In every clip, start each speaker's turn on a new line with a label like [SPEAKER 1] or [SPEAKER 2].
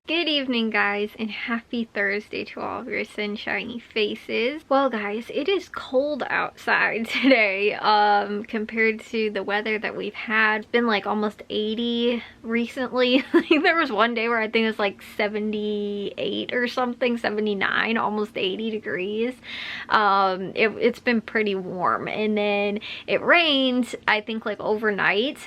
[SPEAKER 1] Good evening, guys, and happy Thursday to all of your sunshiny faces. Well, guys, it is cold outside today compared to the weather that we've had. It's been like almost 80 recently. Like there was one day where I think it was like 78 or something, 79, almost 80 degrees. It's been pretty warm, and then it rained, I think, like overnight,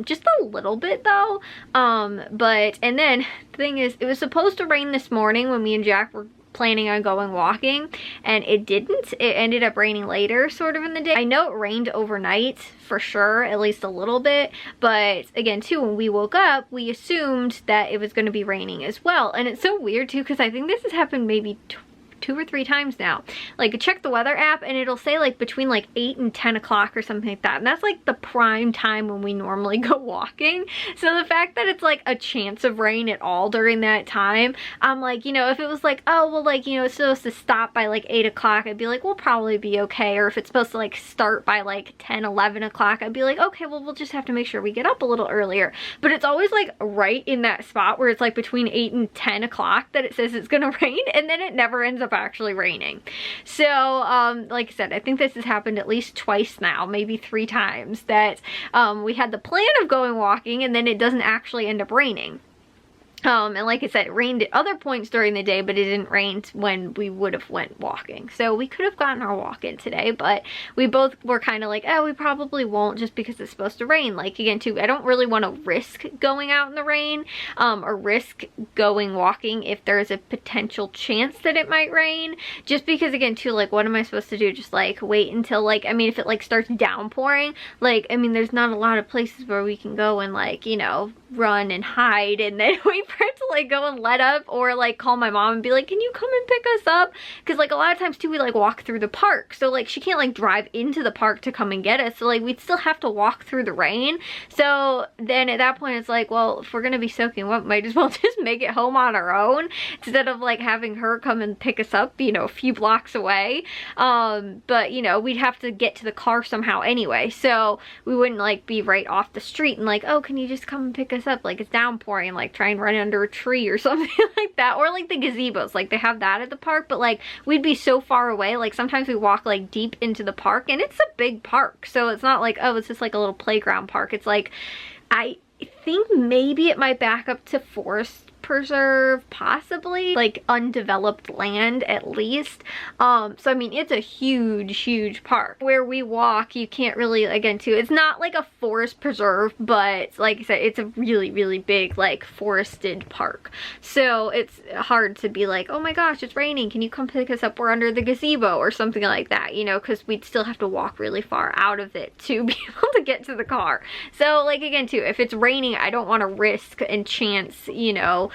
[SPEAKER 1] just a little bit though. And then the thing is, it was supposed to rain this morning when me and Jack were planning on going walking, and it didn't. It ended up raining later, sort of in the day. I know it rained overnight for sure, at least a little bit, but again too, when we woke up, we assumed that it was going to be raining as well. And it's so weird too, because I think this has happened maybe 2 or 3 times now. Like, check the weather app and it'll say like between like 8 and 10 o'clock or something like that, and that's like the prime time when we normally go walking. So the fact that it's like a chance of rain at all during that time, I'm like, you know, if it was like, oh well, like, you know, it's supposed to stop by like 8 o'clock, I'd be like, we'll probably be okay. Or if it's supposed to like start by like 10, 11 o'clock, I'd be like, okay, well, we'll just have to make sure we get up a little earlier. But it's always like right in that spot where it's like between 8 and 10 o'clock that it says it's gonna rain, and then it never ends up actually raining. So like I said, I think this has happened at least twice now, maybe 3 times, that we had the plan of going walking and then it doesn't actually end up raining. And like I said, it rained at other points during the day, but it didn't rain when we would have went walking. So we could have gotten our walk in today, but we both were kind of like, oh, we probably won't, just because it's supposed to rain. Like, again too, I don't really want to risk going out in the rain, or risk going walking if there's a potential chance that it might rain, just because, again too, like, what am I supposed to do? Just like wait until, like, I mean, if it like starts downpouring, like, I mean, there's not a lot of places where we can go and, like, you know, run and hide and then wait for it to like go and let up, or like call my mom and be like, can you come and pick us up? Because like a lot of times too, we like walk through the park, so like she can't like drive into the park to come and get us, so like we'd still have to walk through the rain. So then at that point it's like, well, if we're gonna be soaking wet, might as well just make it home on our own instead of like having her come and pick us up, you know, a few blocks away. But you know, we'd have to get to the car somehow anyway, so we wouldn't like be right off the street and like, oh, can you just come and pick us up, like it's downpouring, and like try and run under a tree or something like that. Or like the gazebos, like they have that at the park, but like we'd be so far away. Like sometimes we walk like deep into the park, and it's a big park, so it's not like, oh, it's just like a little playground park. It's like, I think maybe it might back up to forest preserve, possibly like undeveloped land at least. So I mean, it's a huge park. Where we walk, you can't really, again too, it's not like a forest preserve, but like I said, it's a really big like forested park, so it's hard to be like, oh my gosh, it's raining, can you come pick us up, we're under the gazebo or something like that, you know, because we'd still have to walk really far out of it to be able to get to the car. So like, again too, if it's raining, I don't want to risk and chance, you know,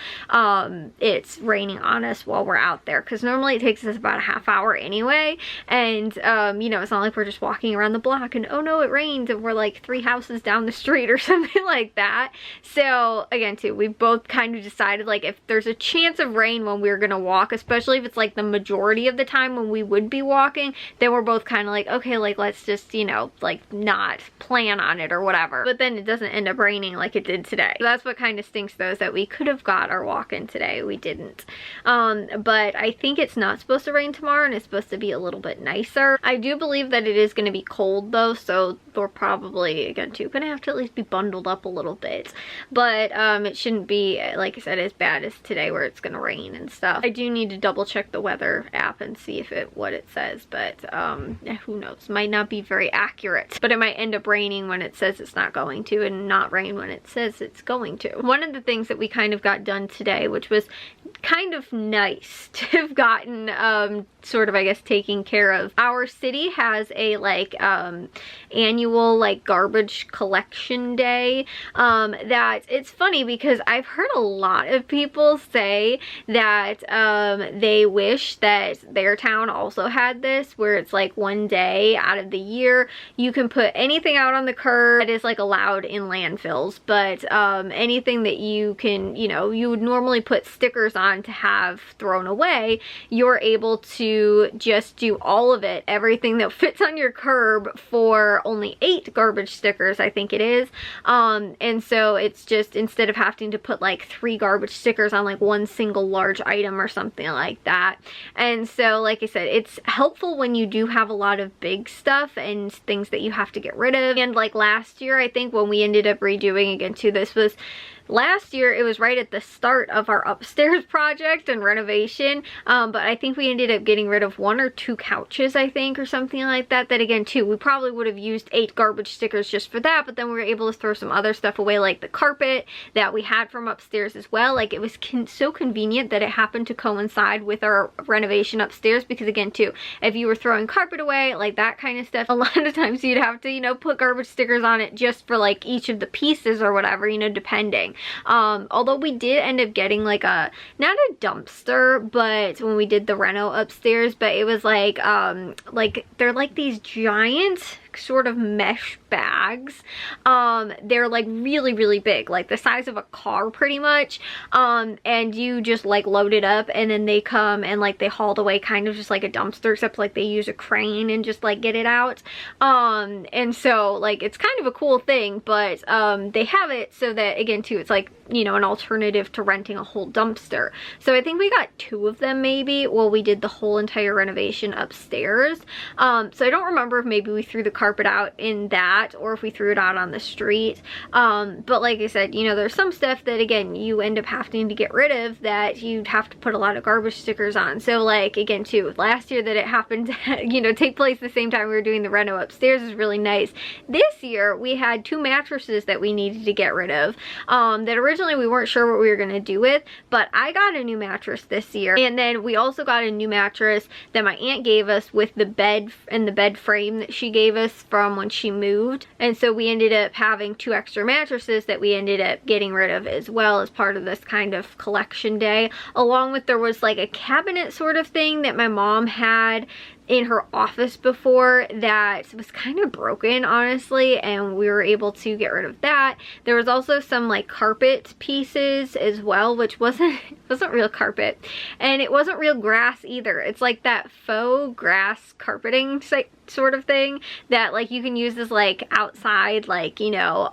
[SPEAKER 1] it's raining on us while we're out there, because normally it takes us about a half hour anyway, and you know, it's not like we're just walking around the block and, oh no, it rained, and we're like 3 houses down the street or something like that. So again too, we both kind of decided, like, if there's a chance of rain when we're gonna walk, especially if it's like the majority of the time when we would be walking, then we're both kind of like, okay, like let's just, you know, like not plan on it or whatever. But then it doesn't end up raining like it did today. So that's what kind of stinks though, is that we could have got our walk in today. We didn't. But I think it's not supposed to rain tomorrow, and it's supposed to be a little bit nicer. I do believe that it is going to be cold though, so we're probably, again too, gonna have to at least be bundled up a little bit. But it shouldn't be, like I said, as bad as today where it's gonna rain and stuff. I do need to double check the weather app and see if what it says, but who knows, might not be very accurate. But it might end up raining when it says it's not going to, and not rain when it says it's going to. One of the things that we kind of got done today, which was kind of nice to have gotten sort of, I guess, taken care of. Our city has a like annual like garbage collection day, that it's funny because I've heard a lot of people say that they wish that their town also had this, where it's like one day out of the year you can put anything out on the curb that is like allowed in landfills, but anything that you can, you know, you would normally put stickers on to have thrown away, you're able to just do all of it, everything that fits on your curb, for only 8 garbage stickers, I think it is. And so it's just, instead of having to put like 3 garbage stickers on like one single large item or something like that. And so, like I said, it's helpful when you do have a lot of big stuff and things that you have to get rid of. And like last year, I think when we ended up redoing again too, this was last year, it was right at the start of our upstairs project and renovation, but I think we ended up getting rid of 1 or 2 couches, I think, or something like that. That again too, we probably would have used 8 garbage stickers just for that, but then we were able to throw some other stuff away, like the carpet that we had from upstairs as well. Like, it was so convenient that it happened to coincide with our renovation upstairs, because again too, if you were throwing carpet away, like that kind of stuff, a lot of times you'd have to, you know, put garbage stickers on it just for like each of the pieces or whatever, you know, depending. Although we did end up getting like not a dumpster, but when we did the reno upstairs, but it was like they're like these giant sort of mesh bags. They're like really big, like the size of a car pretty much, and you just like load it up, and then they come and like they hauled away, kind of just like a dumpster, except like they use a crane and just like get it out. And so like it's kind of a cool thing, but they have it so that again too, it's like, you know, an alternative to renting a whole dumpster. So I think we got 2 of them maybe while we did the whole entire renovation upstairs. So I don't remember if maybe we threw the carpet out in that or if we threw it out on the street. But like I said, you know, there's some stuff that again you end up having to get rid of that you'd have to put a lot of garbage stickers on. So like again too, last year that it happened to, you know, take place the same time we were doing the reno upstairs is really nice. This year we had 2 mattresses that we needed to get rid of, that originally we weren't sure what we were going to do with, but I got a new mattress this year, and then we also got a new mattress that my aunt gave us with the bed and the bed frame that she gave us from when she moved. And so we ended up having 2 extra mattresses that we ended up getting rid of as well as part of this kind of collection day. Along with, there was like a cabinet sort of thing that my mom had in her office before that was kind of broken, honestly, and we were able to get rid of that. There was also some like carpet pieces as well, which wasn't real carpet, and it wasn't real grass either. It's like that faux grass carpeting sort of thing that like you can use as like outside, like, you know,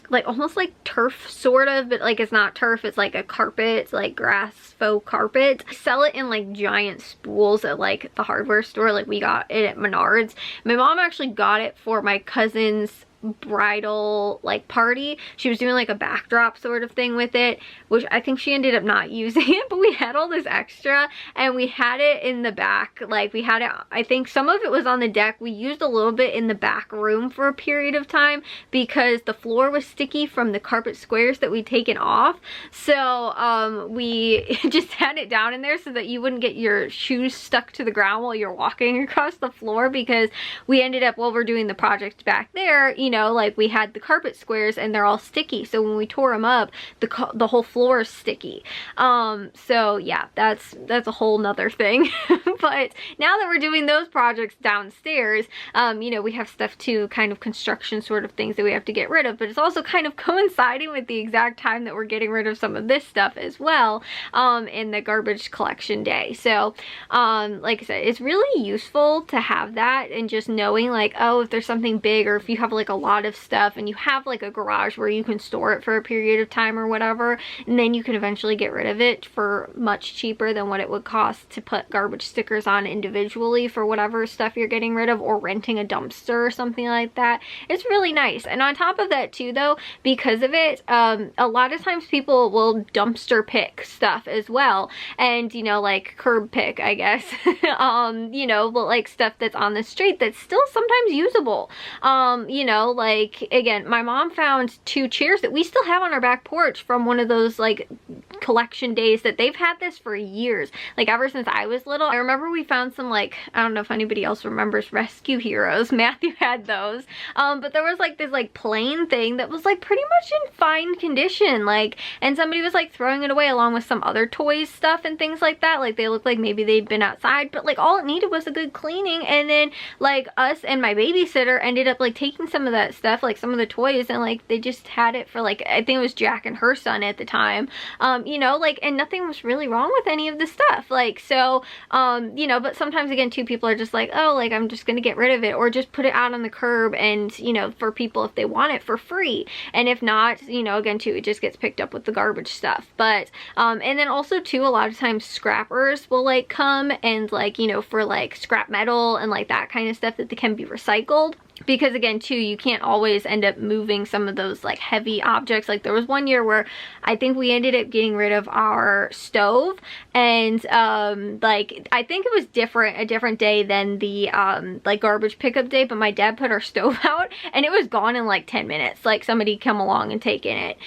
[SPEAKER 1] like almost like turf sort of, but like it's not turf, it's like a carpet, like grass faux carpet. I sell it in like giant spools at like the hardware store. Like we got it at Menards. My mom actually got it for my cousin's bridal like party. She was doing like a backdrop sort of thing with it, which I think she ended up not using it, but we had all this extra and we had it in the back. Like we had it, I think some of it was on the deck. We used a little bit in the back room for a period of time because the floor was sticky from the carpet squares that we'd taken off. So we just had it down in there so that you wouldn't get your shoes stuck to the ground while you're walking across the floor, because we ended up, while we're doing the project back there, you know, like we had the carpet squares and they're all sticky, so when we tore them up, the whole floor is sticky. So yeah, that's a whole nother thing. But now that we're doing those projects downstairs, you know, we have stuff too, kind of construction sort of things that we have to get rid of, but it's also kind of coinciding with the exact time that we're getting rid of some of this stuff as well, in the garbage collection day. So like I said, it's really useful to have that, and just knowing like, oh, if there's something big, or if you have like a lot of stuff and you have like a garage where you can store it for a period of time or whatever, and then you can eventually get rid of it for much cheaper than what it would cost to put garbage stickers on individually for whatever stuff you're getting rid of, or renting a dumpster or something like that. It's really nice. And on top of that too though, because of it, a lot of times people will dumpster pick stuff as well, and you know, like curb pick, I guess. You know, but like stuff that's on the street that's still sometimes usable. You know, like again, my mom found 2 chairs that we still have on our back porch from one of those like collection days that they've had this for years, like ever since I was little. I remember we found some, like, I don't know if anybody else remembers Rescue Heroes. Matthew had those, but there was like this like plain thing that was like pretty much in fine condition, like, and somebody was like throwing it away along with some other toys stuff and things like that. Like they looked like maybe they'd been outside, but like all it needed was a good cleaning. And then like us and my babysitter ended up like taking some of that stuff, like some of the toys, and like they just had it for like, I think it was Jack and her son at the time, you you know, like, and nothing was really wrong with any of the stuff. Like, so, you know, but sometimes again too, people are just like, oh, like, I'm just gonna get rid of it, or just put it out on the curb, and, you know, for people if they want it for free, and if not, you know, again too, it just gets picked up with the garbage stuff. But and then also too, a lot of times scrappers will like come and like, you know, for like scrap metal and like that kind of stuff that can be recycled. Because again too, you can't always end up moving some of those like heavy objects. Like there was one year where I think we ended up getting rid of our stove, and like I think it was a different day than the like garbage pickup day, but my dad put our stove out and it was gone in like 10 minutes. Like somebody come along and taken it.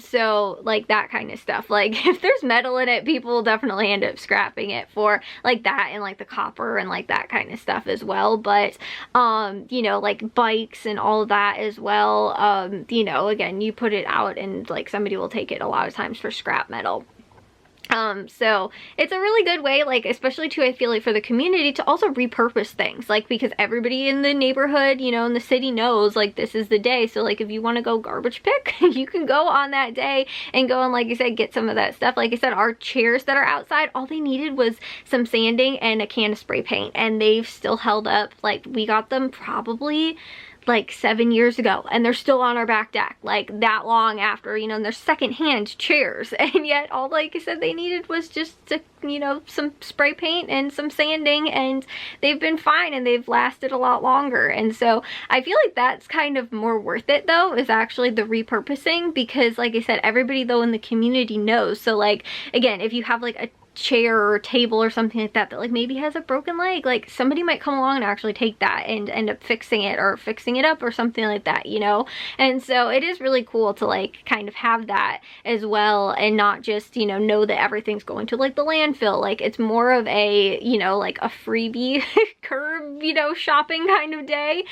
[SPEAKER 1] So like that kind of stuff. Like if there's metal in it, people will definitely end up scrapping it for like that, and like the copper and like that kind of stuff as well. But you know, like bikes and all of that as well, you know, again, you put it out and like somebody will take it a lot of times for scrap metal. So it's a really good way, like, especially too, I feel like for the community to also repurpose things, like, because everybody in the neighborhood, you know, in the city knows, like, this is the day. So like if you want to go garbage pick, you can go on that day and go and, like I said, get some of that stuff. Like I said, our chairs that are outside, all they needed was some sanding and a can of spray paint, and they've still held up. Like we got them probably like 7 years ago, and they're still on our back deck, like that long after, you know, and they're secondhand chairs, and yet all, like I said, they needed was just to, you know, some spray paint and some sanding, and they've been fine and they've lasted a lot longer. And so I feel like that's kind of more worth it though, is actually the repurposing, because like I said, everybody though in the community knows. So like again, if you have like a chair or table or something like that that like maybe has a broken leg, like somebody might come along and actually take that and end up fixing it or fixing it up or something like that, you know. And so it is really cool to like kind of have that as well, and not just, you know that everything's going to like the landfill. Like it's more of a, you know, like a freebie curb, you know, shopping kind of day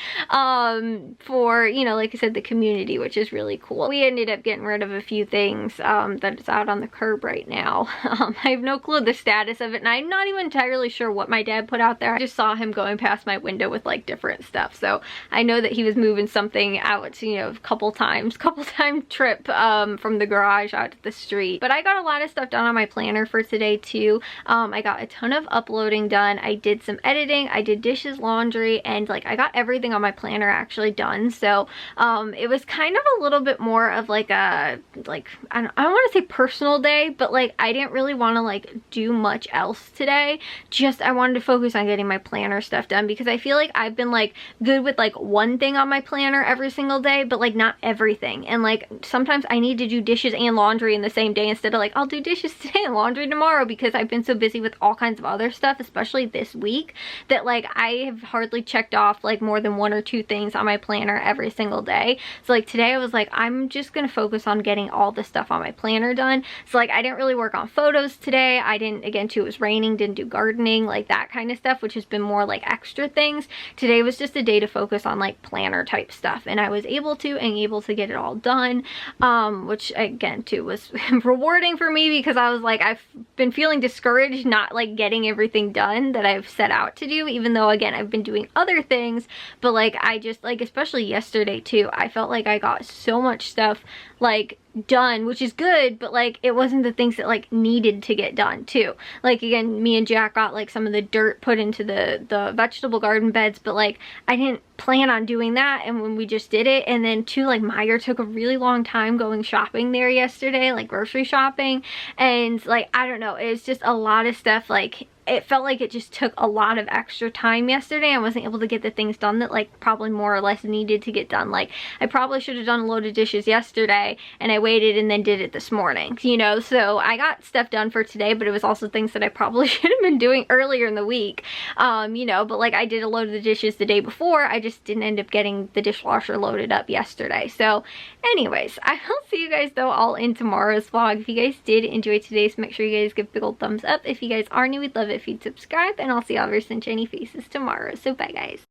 [SPEAKER 1] for, you know, like I said, the community, which is really cool. We ended up getting rid of a few things that is out on the curb right now. I have no clue the status of it, and I'm not even entirely sure what my dad put out there. I just saw him going past my window with like different stuff, so I know that he was moving something out, you know, a couple time trip from the garage out to the street. But I got a lot of stuff done on my planner for today too. I got a ton of uploading done. I did some editing, I did dishes, laundry, and like I got everything on my planner actually done. So it was kind of a little bit more of like a, like, I don't want to say personal day, but like I didn't really want to like do much else today. Just I wanted to focus on getting my planner stuff done, because I feel like I've been like good with like one thing on my planner every single day, but like not everything. And like sometimes I need to do dishes and laundry in the same day, instead of like I'll do dishes today and laundry tomorrow, because I've been so busy with all kinds of other stuff, especially this week, that like I have hardly checked off like more than 1 or 2 things on my planner every single day. So like today I was like, I'm just gonna focus on getting all the stuff on my planner done. So like I didn't really work on photos today. I didn't, again too, it was raining, didn't do gardening, like that kind of stuff, which has been more like extra things. Today was just a day to focus on like planner type stuff, and I was able to get it all done, which again too was rewarding for me, because I was like, I've been feeling discouraged not like getting everything done that I've set out to do, even though again I've been doing other things. But like I just like, especially yesterday too, I felt like I got so much stuff like done, which is good, but like it wasn't the things that like needed to get done too. Like again, me and Jack got like some of the dirt put into the vegetable garden beds, but like I didn't plan on doing that, and when we just did it. And then too, like Meyer took a really long time going shopping there yesterday, like grocery shopping, and like I don't know, it's just a lot of stuff. Like it felt like it just took a lot of extra time yesterday. I wasn't able to get the things done that like probably more or less needed to get done. Like I probably should have done a load of dishes yesterday, and I waited and then did it this morning, you know. So I got stuff done for today, but it was also things that I probably should have been doing earlier in the week, you know. But like I did a load of the dishes the day before, I just didn't end up getting the dishwasher loaded up yesterday. So anyways, I will see you guys though all in tomorrow's vlog. If you guys did enjoy today's, make sure you guys give a big old thumbs up. If you guys are new, we'd love it if you'd subscribe, and I'll see all of your sunshiny faces tomorrow. So bye guys.